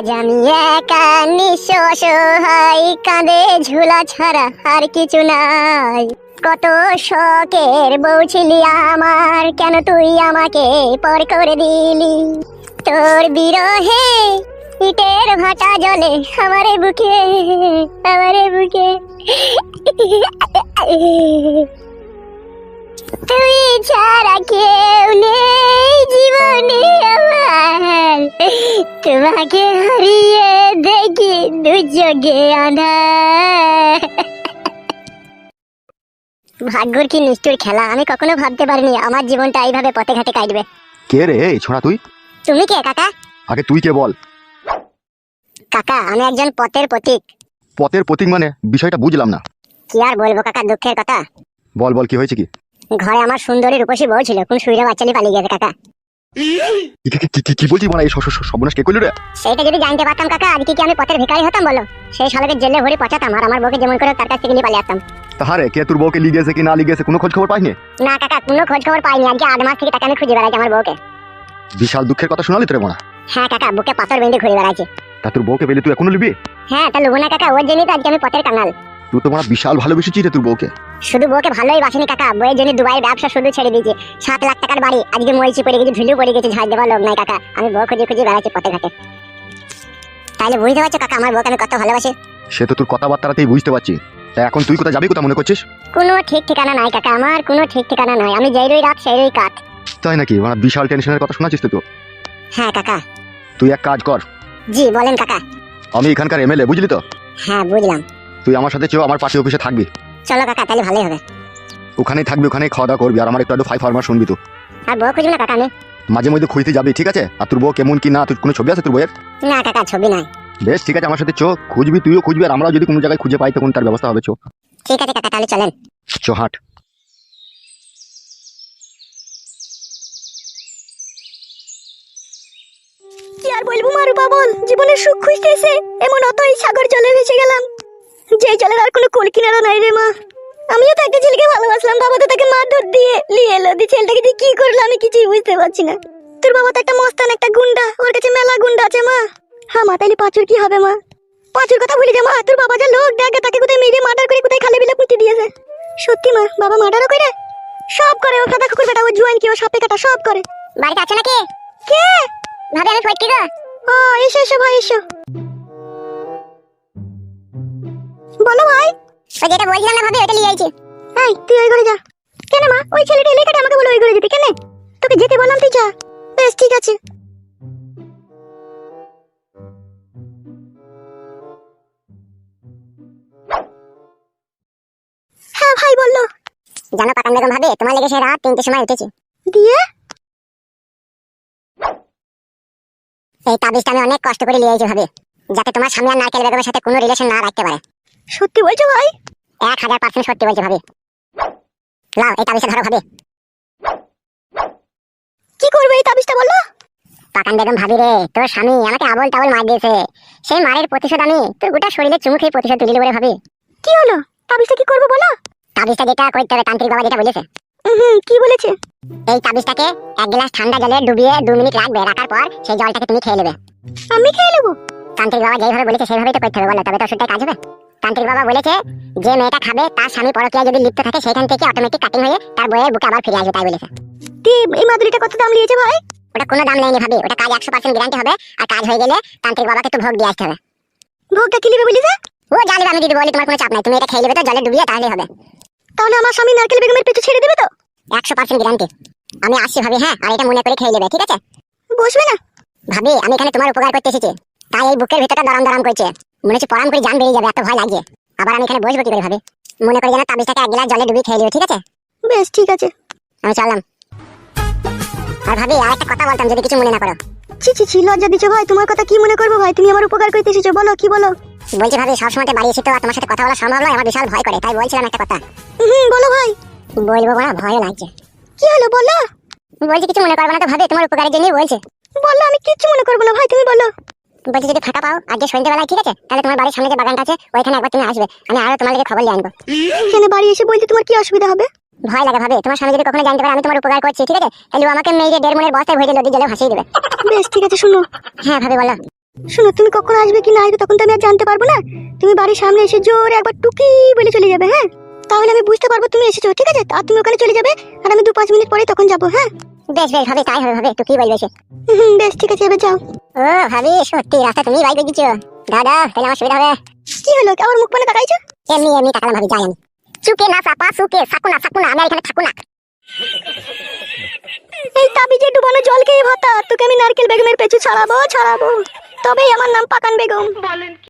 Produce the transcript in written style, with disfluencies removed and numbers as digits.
আমি একা নিঃস্ব অসহায়, কাঁধে ঝুলা ছাড়া আর কিছু নাই। কত শখের বউ ছিলি আমার, কেন তুই আমাকে পর করে দিলি? তোর বিরহে ইটের ভাটা জলে আমারে বুকে, আমারে বুকে। তুই ছাড়া কেউ নেই জীবনে আমার, তোমাকে হারিয়ে দেখি দুর্যোগে আঁধার। ভাগ্যর কি নিষ্ঠুর খেলা, আমি কখনো ভাবতে পারিনি আমার জীবনটা এইভাবে পথে ঘাটে কাটবে। কে রে এই ছোড়া তুই? তুমি কে কাকা? আগে তুই কে বল। কাকা আমি একজন পথের প্রতীক। পথের প্রতীক মানে? বিষয়টা বুঝলাম না। কি আর বলবো কাকা, দুঃখের কথা। বল বল, কি হয়েছে কি? ঘরে আমার সুন্দরী রূপসী বউ ছিল, কোন সুইরা বাচ্চা নিয়ে পালিয়ে গেছে কাকা। কি বলছিস মানে? এই সর্বনাশ কে করলি রে? সেটা যদি জানতে পারতাম কাকা, আজকে কি আমি পথের ভিখারি হতাম বলো? সেই শালাকে জেলে ভরে পচাতাম আর আমার বউকে যেমন করে তার কাছ থেকে নিয়ে পালিয়ে আসতাম। তাহারে কে তোর বউকে লিগেছে কি না লিগেছে কোনো খোঁজ খবর পাইনি? না কাকা, কোনো খোঁজ খবর পাইনি। আজকে 8 মাস থেকে তাকে আমি খুঁজে বেড়াচ্ছি আমার বউকে। বিশাল দুঃখের কথা শোনালি তোরে মনে? হ্যাঁ কাকা, বুকে পাথর বেঁধে ঘুরে বেড়াচ্ছি। তা তোর বউকে পেলে তুই এখনো লিবি? হ্যাঁ তা লুবো না কাকা, ওর জন্যই তো আজকে আমি পথের কাঙাল। তুই তো মানে বিশাল ভালোবেসেছিস রে তোর বউকে। শুধু বউকে ভালোই বাসিনি কাকা, বউয়ের জন্য দুবাইয়ের ব্যবসা শুধু ছেড়ে দিয়েছি। 7 লাখ টাকার বাড়ি আজকে মরিচি পড়ে গেছে, ঝুলিও পড়ে গেছে, ঝাড় দেওয়ার লোক নাই কাকা। আমি বউ খুঁজে খুঁজে বেড়াচ্ছি পথে ঘাটে। তাইলে বুঝতে পারছো কাকা আমার বউকে আমি কত ভালোবাসি। সে তো তোর কথাবার্তাতেই বুঝতে পারছি। তা এখন তুই কোথায় যাবি, কোথা মনে করছিস? কোনো ঠিক ঠিকানা নাই কাকা, আমার কোনো ঠিক ঠিকানা নাই। আমি যেই রই রাত সেই রই কাঠ। তাই নাকি? মানে বিশাল টেনশনের কথা শোনাচ্ছিস তুই তো। হ্যাঁ কাকা। তুই এক কাজ কর। জি বলেন কাকা। আমি এখানকার এমএলএ, বুঝলি তো? হ্যাঁ বুঝলাম। তুই আমার সাথে চল, আমার পার্টি অফিসে থাকবি। চলো কাকা, তাহলে ভালোই হবে। ওখানেই থাকবি, ওখানেই খাওয়া দাওয়া করবি, আর আমার একটু 5 ফার্মার শুনবি তুই। আর বউ খুঁজবো না কাকা আমি? মাঝে মধ্যে খুঁজতে যাবি, ঠিক আছে? আর তোর বউ কেমন কি না, তোর কোনো ছবি আছে তোর বউয়ের? না কাকা, ছবি নাই। বেশ ঠিক আছে, আমার সাথে চো, খুঁজবি, তুইও খুঁজবি, আর আমরাও যদি কোনো জায়গায় খুঁজে পাই তখন তার ব্যবস্থা হবে। চো। ঠিক আছে কাকা, তাহলে চলেন। চো হাঁট। কি আর বলবো মারুপা, বল জীবনের সুখ খুঁজতে এসে এমন অতই সাগর জলে ভেসে গেলাম, যে জলের আর কোনো কুল কিনারা নাই রে মা। আমিও তো একটা ছেলেকে ভালোবাসলাম, বাবা তো তাকে মারধর দিয়ে নিয়ে এলো। দিয়ে ছেলেটাকে দিয়ে কি করলো আমি কিছুই বুঝতে পারছি না। তোর বাবা তো একটা মস্তান, একটা গুন্ডা, ওর কাছে মেলা গুন্ডা আছে মা। হ্যাঁ মা, তাইলে পাঁচুর কি হবে মা? পাঁচুর কথা ভুলে যা মা, তোর বাবা যা লোক দেখে, তাকে কোথায় মেরে মার্ডার করে কোথায় খালে বিলে পুঁতে দিয়েছে। সত্যি মা, বাবা মার্ডারও করে, সব করে। ও কাদা কুকুর বেটা, ও জুয়ান কি, ও সাপে কাটা সব করে। বাড়িতে আছো নাকি? কে? ভাবে আমি ফটকি গো। ও এসো এসো ভাই এসো। বলো ভাই। ওই যেটা বলছিলাম না ভাবে, ওটা নিয়ে আইছি। এই তুই ওই ঘরে যা। কেন মা? ওই ছেলেটা এলে কাটে আমাকে বলে ওই ঘরে যেতে কেন? তোকে যেতে বললাম, তুই যা। বেশ ঠিক আছে। হ্যাঁ ভাই বললো। জানো পাকান বেগম ভাবে, তোমার লেগে সেই রাত 3টের সময় উঠেছি। দিয়ে এই তাবিজটা আমি অনেক কষ্ট করে নিয়ে আইছি ভাবে, যাতে তোমার স্বামী আর নারকেল বেগমের সাথে কোনো রিলেশন না রাখতে পারে। সত্যি বলছো ভাই? 1000% সত্যি বলছি ভাবে। লাও এই তাবিজটা ধরো ভাবে। কি করবে এই তাবিজটা বললো? পাকান বেগম ভাবি রে, তোর স্বামী আমাকে আবল তাবল মার দিয়েছে, সেই মারের প্রতিশোধ আমি তোর গোটা শরীরে চুমু খেয়ে প্রতিশোধ তুলে নেব রে ভাবি। কি হলো? তাবিজটা কি করবো বলো? তাবিজটা যেটা করতে হবে, তান্ত্রিক বাবা যেটা বলেছে। কি বলেছে? এই তাবিজটাকে 1 গ্লাস ঠান্ডা জলে ডুবিয়ে 2 মিনিট রাখবে, রাখার পর সেই জলটাকে তুমি খেয়ে নেবে। আমি খেয়ে নেবো? তান্ত্রিক বাবা যেভাবে বলেছে সেইভাবেই তো করতে হবে, বলো তবে তো ওষুধটাই কাজ হবে। তান্ত্রিক বাবা বলেছে যে মেয়েটা খাবে তার স্বামী পরকীয়ায় যদি লিপ্ত থাকে, সেখান থেকে অটোমেটিক কাটিং হয়ে তার বইয়ের বুকে আবার ফিরে আসবে, তাই বলেছে। এই মাদুরিটা কত দাম নিয়েছে ভাই? ওটা কোনো দাম নেয়নি ভাবি, ওটা কাজ 100% গ্যারান্টি হবে, আর কাজ হয়ে গেলে তান্ত্রিক বাবাকে তো ভোগ দিয়ে আসতে হবে। ভোগটা কি নেবে বলিস? ও জানবে, আমি দিদি বলি, তোমার কোনো চাপ নাই, তুমি এটা খেয়ে নেবে তো জলে ডুবিয়ে, তাহলেই হবে। তাহলে আমার স্বামী নারকেল বেগমের পেছু ছেড়ে দেবে তো? 100% গ্যারান্টি। আমি আসছি ভাবি, হ্যাঁ, আর এটা মনে করে খেয়ে নেবে, ঠিক আছে? বসবে না ভাবি আমি এখানে তোমার উপকার করতে এসেছি, তাই এই বুকের ভিতরটা দরাম দরাম করছে, মনে হচ্ছে পরাম করে জান বেরিয়ে যাবে, এত ভয় লাগছে। আবার আমি এখানে বসবো কি করে ভাবি? মনে করে যেন তাবিজটাকে 1 গ্লাস জলে ডুবিয়ে খেয়ে নিও, ঠিক আছে? বেশ ঠিক আছে। আমি চললাম। আর ভাবি আর একটা কথা বলতাম, যদি কিছু মনে না করো। ছি লজ্জা দিচ্ছ ভাই, তোমার কথা কি মনে করবো ভাই? তুমি আমার উপকার করতে এসেছো, বলো কি বলো? বলছি ভাবি সবসময় বাড়ি এসে তো আর তোমার সাথে কথা বলা সম্ভব নয়, আমার বিশাল ভয় করে, তাই বলছিলাম একটা কথা। বলো ভাই। বলবো না, ভয় লাগছে। কি হলো বলো? বলছি কিছু মনে করবে না তো ভাবি, তোমার উপকারের জন্যই বলছে। বললো, আমি কিচ্ছু মনে করবো না ভাই, তুমি বলো। বলছি যদি ফাঁকা পাও আজকে সন্ধ্যেবেলায়, ঠিক আছে? তাহলে তোমার বাড়ির সামনে যে বাগানটা আছে ওইখানে একবার তুমি আসবে, আমি আরো তোমার লেগে খবর নিয়ে আনবো। এখানে বাড়ি এসে বলতে তোমার কি অসুবিধা হবে? ভয় লাগে ভাবি, তোমার স্বামী যদি কখনো জানতে পারে আমি তোমার উপকার করছি, ঠিক আছে? তাহলে ও আমাকে মেরে 1.5 মনের বস্তায় ভরে দিল, দিয়ে জলে ভাসিয়ে দেবে। বেশ ঠিক আছে, শুনো। হ্যাঁ ভাবি বলো। শোনো, তুমি কখন আসবে কি না আসবে তখন তো আমি আর জানতে পারবো না। তুমি বাড়ির সামনে এসে জোরে একবার টুকি বলে চলে যাবে, হ্যাঁ? তাহলে আমি বুঝতে পারবো তুমি এসেছো, ঠিক আছে? আর তুমি ওখানে চলে যাবে, আর আমি 2-5 মিনিট পরে তখন যাবো, হ্যাঁ? বেশ বেশ হবে, তাই হবে, হবে, তুই কি বলবে সে? বেশ ঠিক আছে, এবার যাও। ও ভাবি, সত্যি রাস্তা তুমি বাইক দিচ্ছ? দাদা, তাহলে আমার সুবিধা হবে। কি হলো, আমার মুখ মানে তাকাইছো? এমনি এমনি তাকালাম ভাবি, যাই আমি। চুকে না চাপা, সুকে সাকুনা সাকুনা, আমি আর এখানে থাকু না। এই তাবিজে ডুবানো জল খেয়ে ভাতা তোকে আমি নারকেল বেগমের পেছু ছাড়াবো, তবেই আমার নাম পাকান বেগম।